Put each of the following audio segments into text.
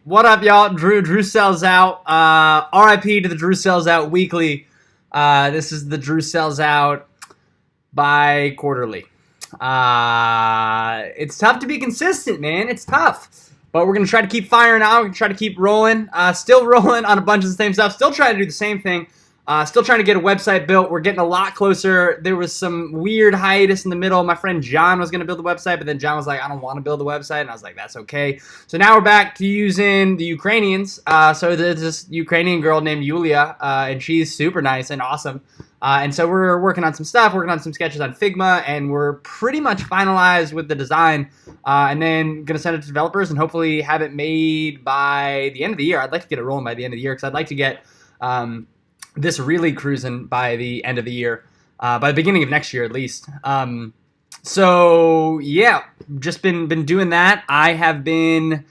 What up, y'all? Drew sells out. RIP to the Drew sells out weekly. This is the Drew sells out bi-quarterly. It's tough to be consistent, man. It's tough. But we're going to try to keep firing out. We're going to try to keep rolling. Still rolling on a bunch of the same stuff. Still trying to do the same thing. Still trying to get a website built. We're getting a lot closer. There was some weird hiatus in the middle. My friend John was going to build the website, but then John was like, I don't want to build the website. And I was like, that's okay. So now we're back to using the Ukrainians. So there's this Ukrainian girl named Yulia, and she's super nice and awesome. And so we're working on some stuff, working on some sketches on Figma, and we're pretty much finalized with the design. And then going to send it to developers and hopefully have it made by the end of the year. I'd like to get it rolling by the end of the year because I'd like to get this really cruising by the end of the year, by the beginning of next year at least. So yeah, just been doing that. I have been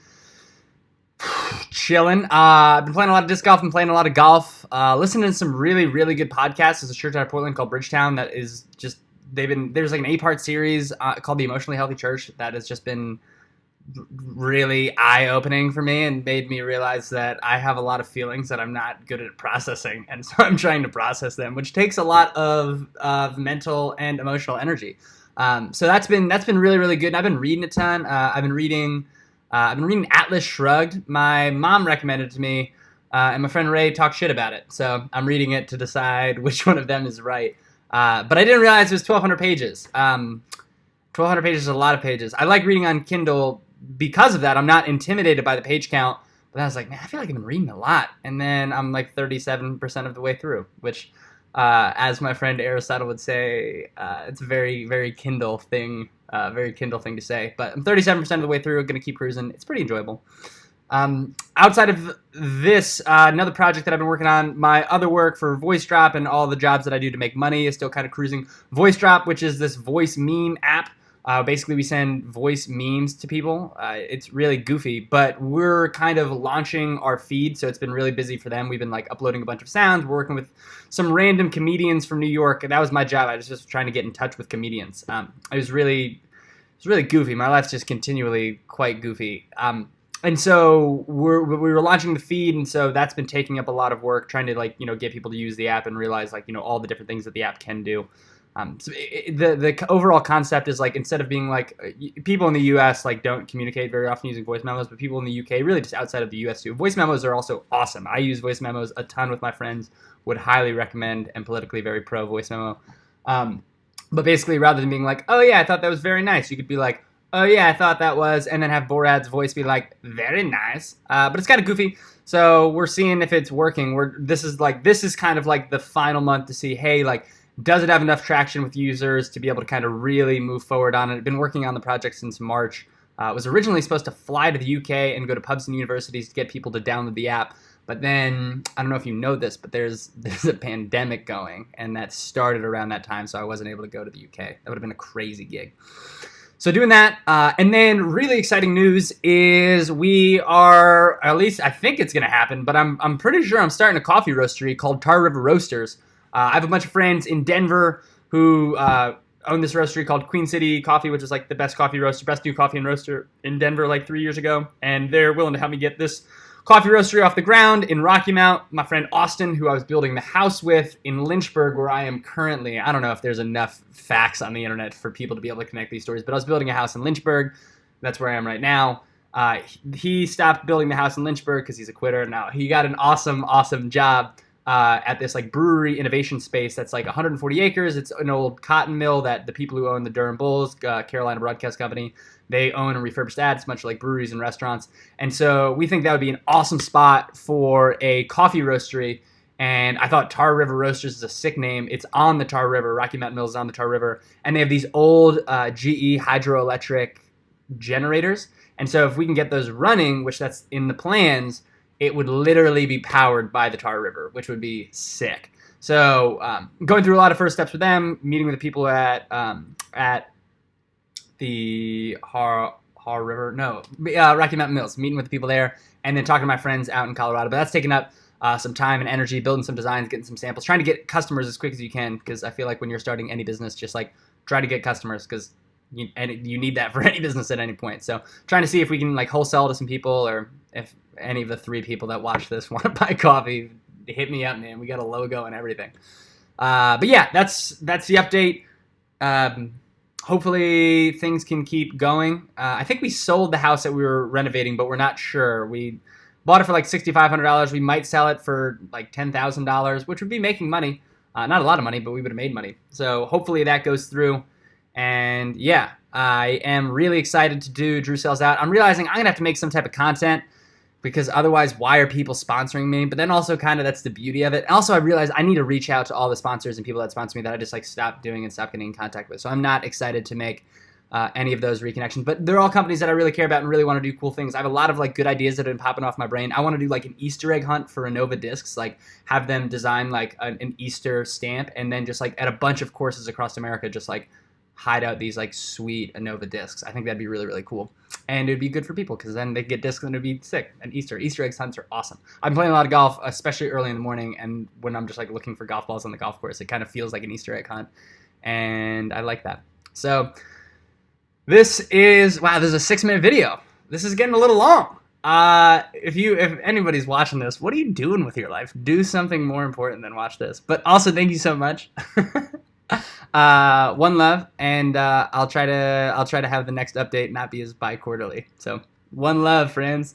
chilling. I've been playing a lot of disc golf and playing a lot of golf. Listening to some really, really good podcasts. There's a church out of Portland called Bridgetown that is just, there's like an 8-part series called The Emotionally Healthy Church that has just been really eye-opening for me and made me realize that I have a lot of feelings that I'm not good at processing, and so I'm trying to process them, which takes a lot of mental and emotional energy. So that's been really, really good. And I've been reading a ton. I've been reading Atlas Shrugged. My mom recommended it to me, and my friend Ray talked shit about it. So I'm reading it to decide which one of them is right. But I didn't realize it was 1,200 pages. 1,200 pages is a lot of pages. I like reading on Kindle because of that. I'm not intimidated by the page count, but I was like, man, I feel like I've been reading a lot. And then I'm like 37% of the way through, which, as my friend Aristotle would say, it's a very, very Kindle thing to say. But I'm 37% of the way through, going to keep cruising. It's pretty enjoyable. Outside of this, another project that I've been working on, my other work for Voice Drop and all the jobs that I do to make money is still kind of cruising. Voice Drop, which is this voice meme app. Basically, we send voice memes to people. It's really goofy, but we're kind of launching our feed, so it's been really busy for them. We've been like uploading a bunch of sounds. We're working with some random comedians from New York, and that was my job. I was just trying to get in touch with comedians. It was really goofy. My life's just continually quite goofy. And so we were launching the feed, and so that's been taking up a lot of work, trying to get people to use the app and realize all the different things that the app can do. So the overall concept is instead of being people in the U.S. Don't communicate very often using voice memos, but people in the U.K. really just outside of the U.S. too. Voice memos are also awesome. I use voice memos a ton with my friends. Would highly recommend, and politically very pro voice memo. But basically, rather than being oh yeah, I thought that was very nice, you could be oh yeah, I thought that was, and then have Borat's voice be very nice. But it's kind of goofy. So we're seeing if it's working. This is kind of the final month to see, hey, does it have enough traction with users to be able to kind of really move forward on it? I've been working on the project since March. It was originally supposed to fly to the UK and go to pubs and universities to get people to download the app. But then, I don't know if you know this, but there's a pandemic going, and that started around that time, so I wasn't able to go to the UK. That would have been a crazy gig. So doing that, and then really exciting news is we are, at least I think it's going to happen, but I'm pretty sure I'm starting a coffee roastery called Tar River Roasters. I have a bunch of friends in Denver who own this roastery called Queen City Coffee, which is the best coffee roaster, best new coffee and roaster in Denver 3 years ago. And they're willing to help me get this coffee roastery off the ground in Rocky Mount. My friend Austin, who I was building the house with in Lynchburg, where I am currently. I don't know if there's enough facts on the internet for people to be able to connect these stories, but I was building a house in Lynchburg. That's where I am right now. He stopped building the house in Lynchburg because he's a quitter. Now he got an awesome job at this brewery innovation space that's 140 acres. It's an old cotton mill that the people who own the Durham Bulls, Carolina Broadcast Company, they own and refurbish that. It's much like breweries and restaurants. And so we think that would be an awesome spot for a coffee roastery. And I thought Tar River Roasters is a sick name. It's on the Tar River. Rocky Mountain Mills is on the Tar River. And they have these old GE hydroelectric generators. And so if we can get those running, which that's in the plans, it would literally be powered by the Tar River, which would be sick. So going through a lot of first steps with them, meeting with the people at the Rocky Mountain Mills, meeting with the people there, and then talking to my friends out in Colorado. But that's taken up some time and energy, building some designs, getting some samples, trying to get customers as quick as you can, because I feel like when you're starting any business, just try to get customers, because you need that for any business at any point. So trying to see if we can wholesale to some people, if any of the 3 people that watch this want to buy coffee, hit me up, man. We got a logo and everything. But yeah, that's the update. Hopefully things can keep going. I think we sold the house that we were renovating, but we're not sure. We bought it for like $6,500. We might sell it for like $10,000, which would be making money. Not a lot of money, but we would have made money. So hopefully that goes through. And yeah, I am really excited to do Drew Sells Out. I'm realizing I'm going to have to make some type of content, because otherwise, why are people sponsoring me? But then also kind of that's the beauty of it. Also, I realized I need to reach out to all the sponsors and people that sponsor me that I just like stopped doing and stopped getting in contact with. So I'm not excited to make any of those reconnections. But they're all companies that I really care about and really want to do cool things. I have a lot of like good ideas that have been popping off my brain. I want to do like an Easter egg hunt for Innova discs, like have them design like an Easter stamp, and then just like at a bunch of courses across America, just like hide out these like sweet Innova discs. I think that'd be really, really cool. And it'd be good for people because then they get discs and it'd be sick. And Easter egg hunts are awesome. I'm playing a lot of golf, especially early in the morning, and when I'm just like looking for golf balls on the golf course, it kind of feels like an Easter egg hunt. And I like that. So this is a 6-minute video. This is getting a little long. If anybody's watching this, what are you doing with your life? Do something more important than watch this. But also, thank you so much. One love, and I'll try to have the next update not be as bi-quarterly. So one love, friends.